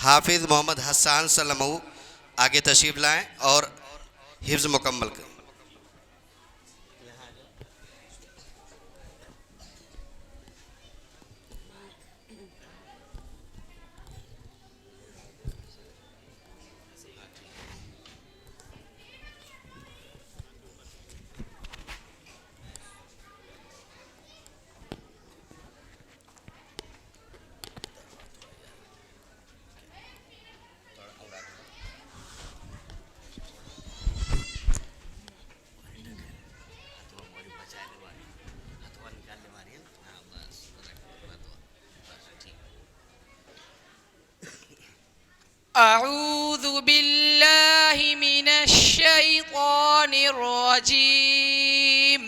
حافظ محمد حسان سلمو آگے تشریف لائیں اور حفظ مکمل کریں. أعوذ بالله من الشيطان الرجيم.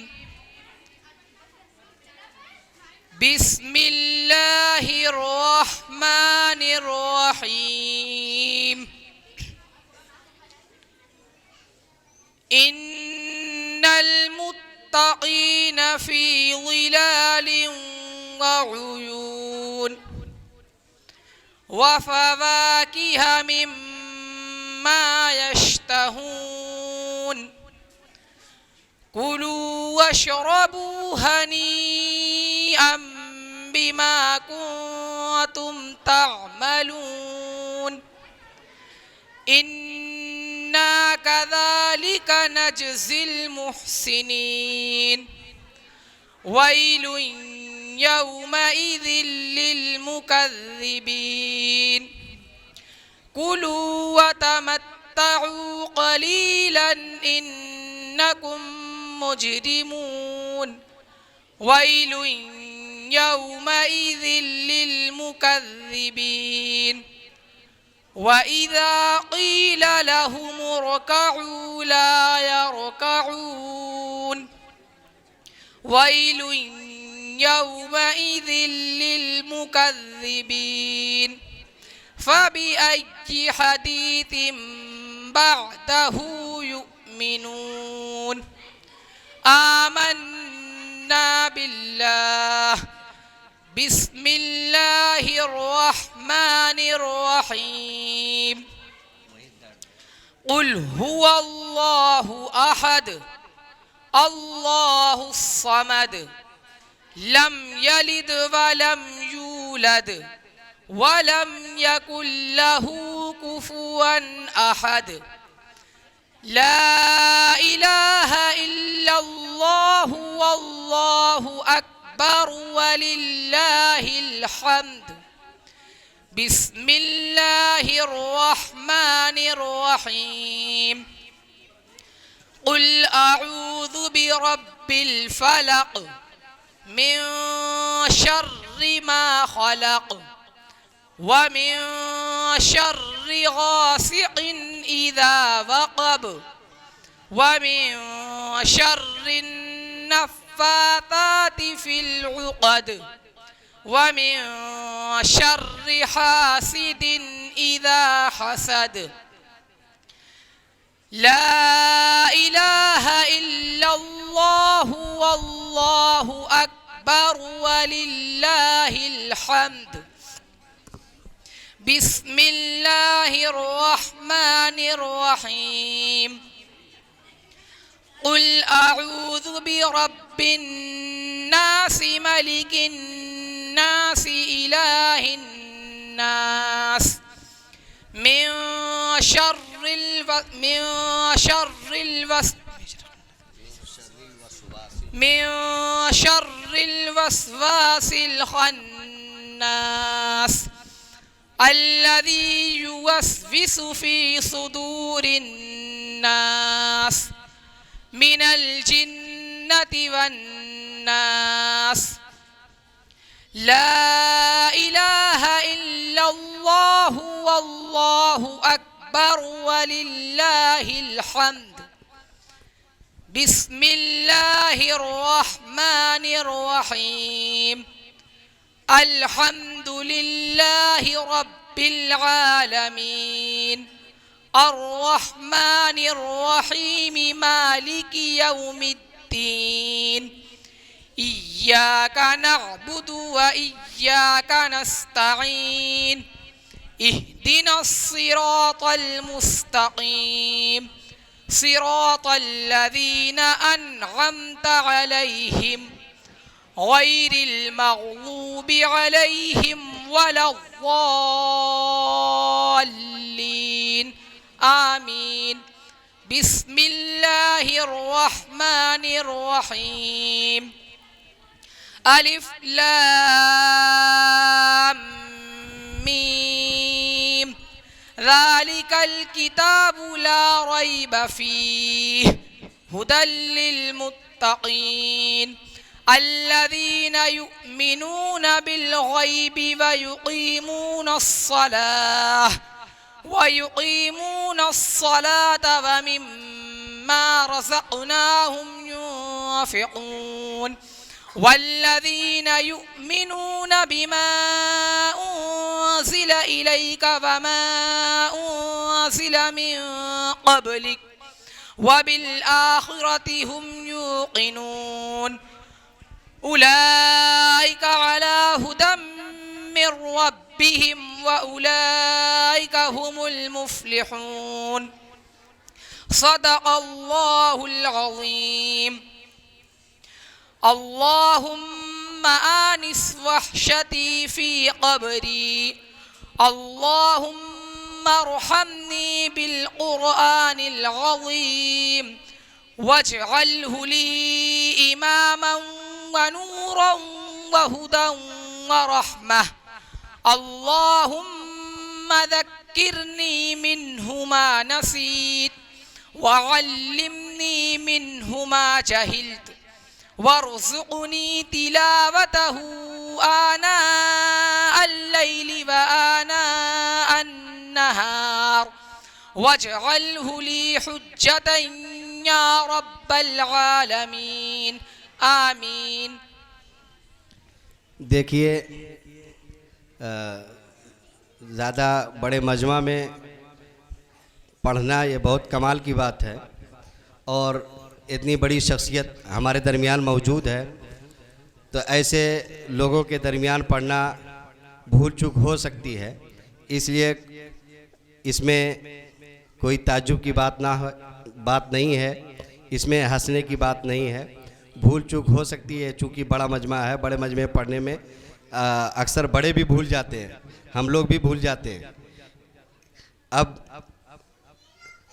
بسم الله الرحمن الرحيم. إن المتقين في ظلال وعيون وفواكه مما يشتهون. كلوا واشربوا هنيئا بما كنتم تعملون. إنا كذلك نجزي المحسنين. ويل يومئذ للمكذبين. كلوا وتمتعوا قليلا إنكم مجرمون. ويل يومئذ للمكذبين. وإذا قيل لهم اركعوا لا يركعون. ويل يومئذ للمكذبين. فبأي حديث بعده يؤمنون. آمنا بالله. بسم الله الرحمن الرحيم. قل هو الله أحد الله الصمد لم يلد ولم يولد ولم يكن له كفوا أحد. لا إله إلا الله والله أكبر ولله الحمد. بسم الله الرحمن الرحيم. قل أعوذ برب الفلق من شر ما خلق ومن شر غاسق إذا وقب ومن شر النفاثات في العقد ومن شر حاسد إذا حسد. لا إله إلا الله والله أكبر ولله الحمد. بسم الله الرحمن الرحيم. قل أعوذ برب الناس ملك الناس إله الناس من شر الوسواس الخناس الذي يوسوس في صدور الناس من الجنة والناس. لا إله إلا الله والله أكبر ولله الحمد. بسم الله الرحمن الرحيم. الحمد لله رب العالمين الرحمن الرحيم مالك يوم الدين. إياك نعبد وإياك نستعين. اهدنا الصراط المستقيم صراط الذين أنعمت عليهم غير المغضوب عليهم ولا الضالين آمين بسم الله الرحمن الرحيم ألف لام ميم ذلك الكتاب لا ريب فيه هدى للمتقين الذين يؤمنون بالغيب ويقيمون الصلاة ومما رزقناهم ينفقون والذين يؤمنون بما أنزل إليك وما أنزل من قبلك وبالآخرة هم يوقنون أولئك على هدى من ربهم وأولئك هم المفلحون صدق الله العظيم اللهم آنس وحشتي في قبري اللهم ارحمني بالقرآن العظيم واجعله لي إماما ونورا وهدى ورحمة اللهم ذكرني منه ما نسيت وعلمني منه ما جهلت وارزقني تلاوته آناء الليل وآناء النهار واجعله لي حجة يا رب العالمين آمین. دیکھیے زیادہ بڑے مجمع میں پڑھنا یہ بہت کمال کی بات ہے، اور اتنی بڑی شخصیت ہمارے درمیان موجود ہے، تو ایسے لوگوں کے درمیان پڑھنا بھول چوک ہو سکتی ہے، اس لیے اس میں کوئی تعجب کی بات نہیں ہے، اس میں ہنسنے کی بات نہیں ہے، بھول چوک ہو سکتی ہے، چونکہ بڑا مجمع ہے، بڑے مجمع پڑھنے میں اکثر بڑے بھی بھول جاتے ہیں، ہم لوگ بھی بھول جاتے ہیں۔ اب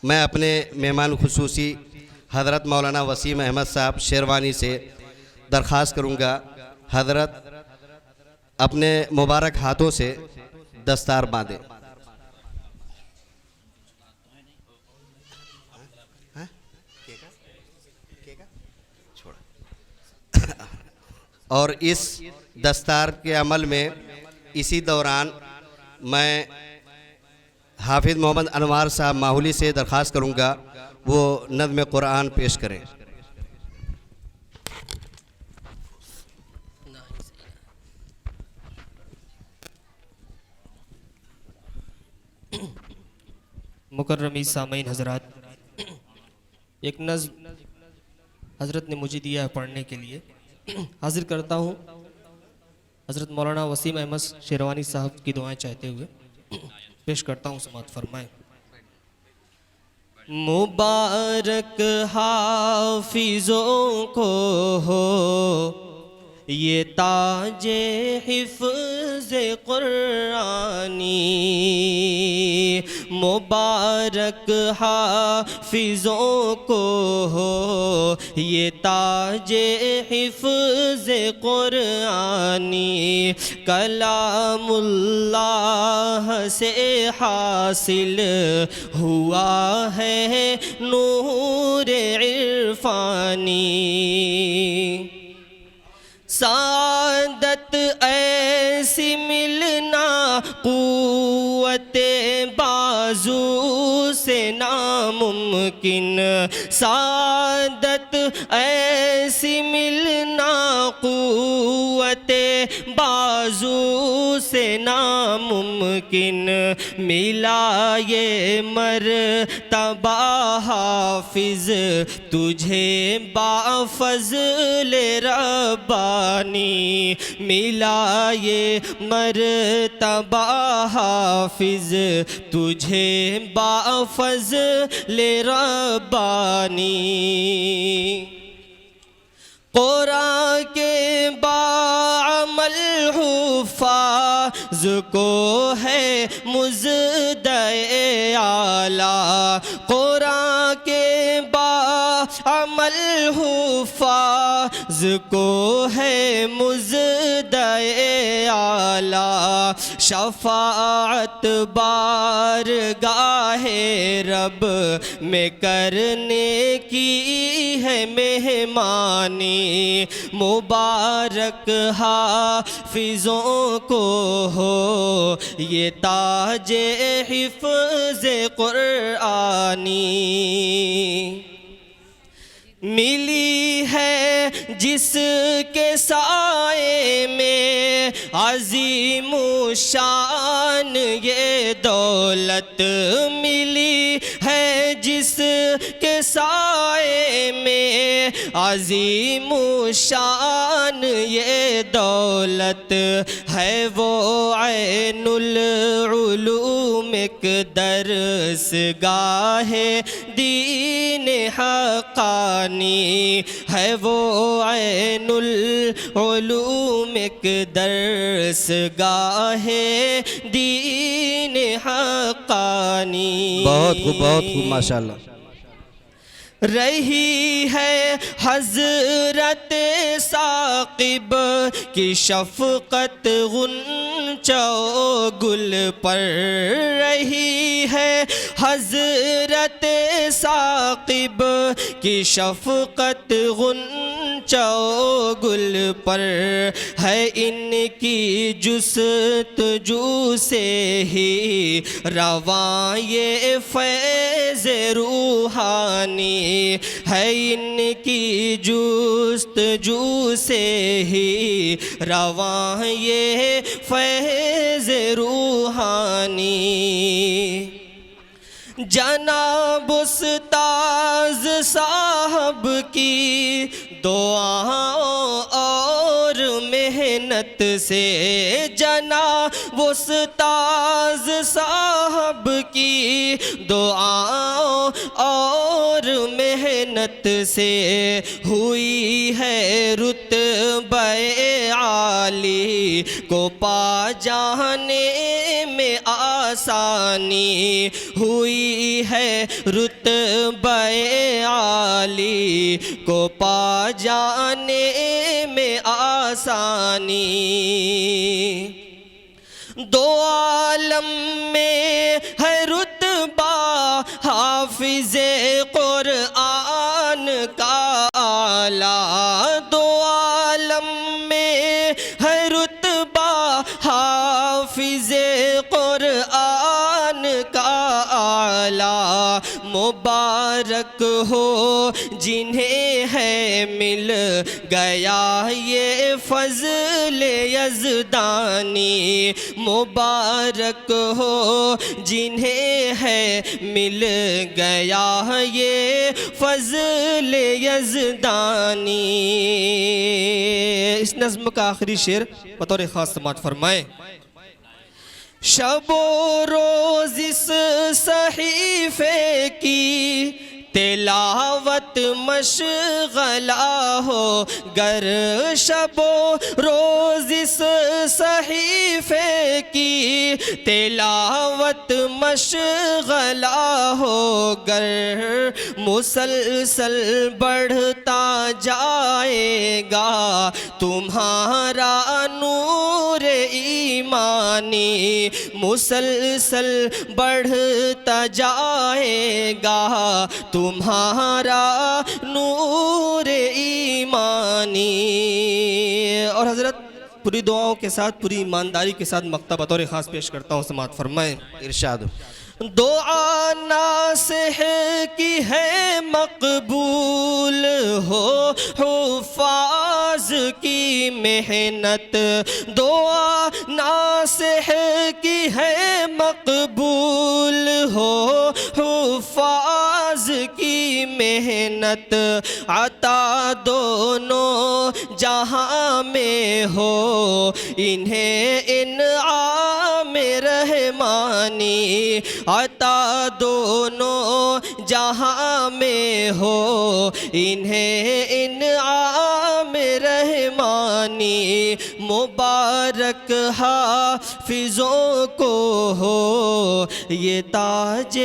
میں اپنے مہمان خصوصی حضرت مولانا وسیم احمد صاحب شیروانی سے درخواست کروں گا، حضرت اپنے مبارک ہاتھوں سے دستار باندھیں۔ اور اس دستار کے عمل میں اسی دوران میں حافظ محمد انوار صاحب ماحولی سے درخواست کروں گا وہ نظم قرآن پیش کریں۔ مکرمی سامعین حضرات، ایک نظم حضرت نے مجھے دیا ہے پڑھنے کے لیے، حاضر کرتا ہوں حضرت مولانا وسیم احمد شیروانی صاحب کی دعائیں چاہتے ہوئے پیش کرتا ہوں، سماعت فرمائیں۔ مبارک حافظوں کو ہو یہ تاج حفظ قرآنی، مبارک حافظوں کو ہو یہ تاج حفظ قرآنی، کلام اللہ سے حاصل ہوا ہے نور عرفانی، سعادت ایسی ملنا قوت بازو سے ناممکن، سعادت ایسی ملنا قوت بازو سے ناممکن ملا یہ مرتبہ حافظ تجھے با فضل ربانی ملا یہ مرتبہ حافظ تجھے با فضل ربانی قرآن کے بعمل حفاظ کو ہے مزد اعلیٰ قرآن کے بعمل حفاظ کو ہے مزد اعلیٰ شفاعت بارگاہ رب میں کرنے کی ہے مہمانی مبارک حافظوں کو ہو یہ تاج حفظ قرآنی ملی ہے جس کے سائے میں عظیم شان یہ دولت ملی ہے جس کے سائے میں عظیم شان یہ دولت ہے وہ عین العلوم ایک درس گاہ دین حقانی ہے وہ عین العلوم ایک درس گاہ دین حقانی بہت خوب ماشاءاللہ رہی ہے حضرت ثاقب کی شفقت غنچہ و گل پر رہی ہے حضرت ثاقب کی شفقت غنچہ و گل پر ہے ان کی جستجو سے ہی رواں یہ فیض روحانی ہے ان کی جستجو سے ہی رواں یہ فیض روحانی جناب استاذ صاحب کی دعاؤں اور محنت سے جناب استاذ صاحب کی دعاؤں اور محنت سے ہوئی ہے رتبہ عالی کو پا جانے میں آسانی ہوئی ہے رتبہ عالی کو پا جانے میں آسانی دو عالم میں ہے رتبہ حافظ قرآن کا اعلیٰ دو عالم میں ہے رتبہ حافظ قرآن کا اعلیٰ مبارک ہو جنہیں ہے مل گیا یہ فضل یزدانی مبارک ہو جنہیں ہے مل گیا یہ فضل یزدانی اس نظم کا آخری شعر بطور خاص سماعت فرمائیں شب و روز اس صحیفے کی تلاوت مشغلہ ہو گر شب و روز اس صحیفے کی تلاوت مشغلہ ہو گر مسلسل بڑھتا جائے گا تمہارا نور ایمانی مسلسل بڑھتا جائے گا تمہارا نور ایمانی اور حضرت پوری دعاؤں کے ساتھ پوری ایمانداری کے ساتھ مقطع بطور خاص پیش کرتا ہوں سماعت فرمائیں ارشاد دعا ناصح کی ہے مقبول ہو حفاظ کی محنت، دعا ناصح کی ہے مقبول ہو حفاظ کی محنت، عطا دونوں جہاں میں ہو انہیں انعام رحمانی، عطا دونوں جہاں میں ہو انہیں انعام رحمانی، مبارک حافظوں کو ہو یہ تاج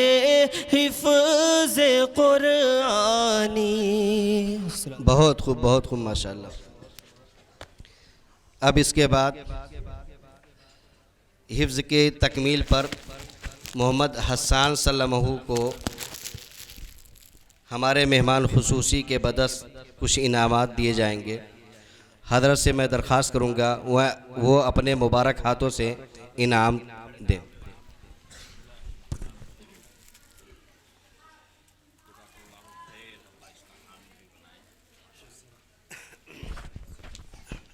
حفظ قرآنی۔ بہت خوب، بہت خوب، ماشاءاللہ۔ اب اس کے بعد حفظ کے تکمیل پر محمد حسان سلمہ کو ہمارے مہمان خصوصی کے بدست کچھ انعامات دیے جائیں گے۔ حضرت سے میں درخواست کروں گا وہ اپنے مبارک ہاتھوں سے انعام دیں۔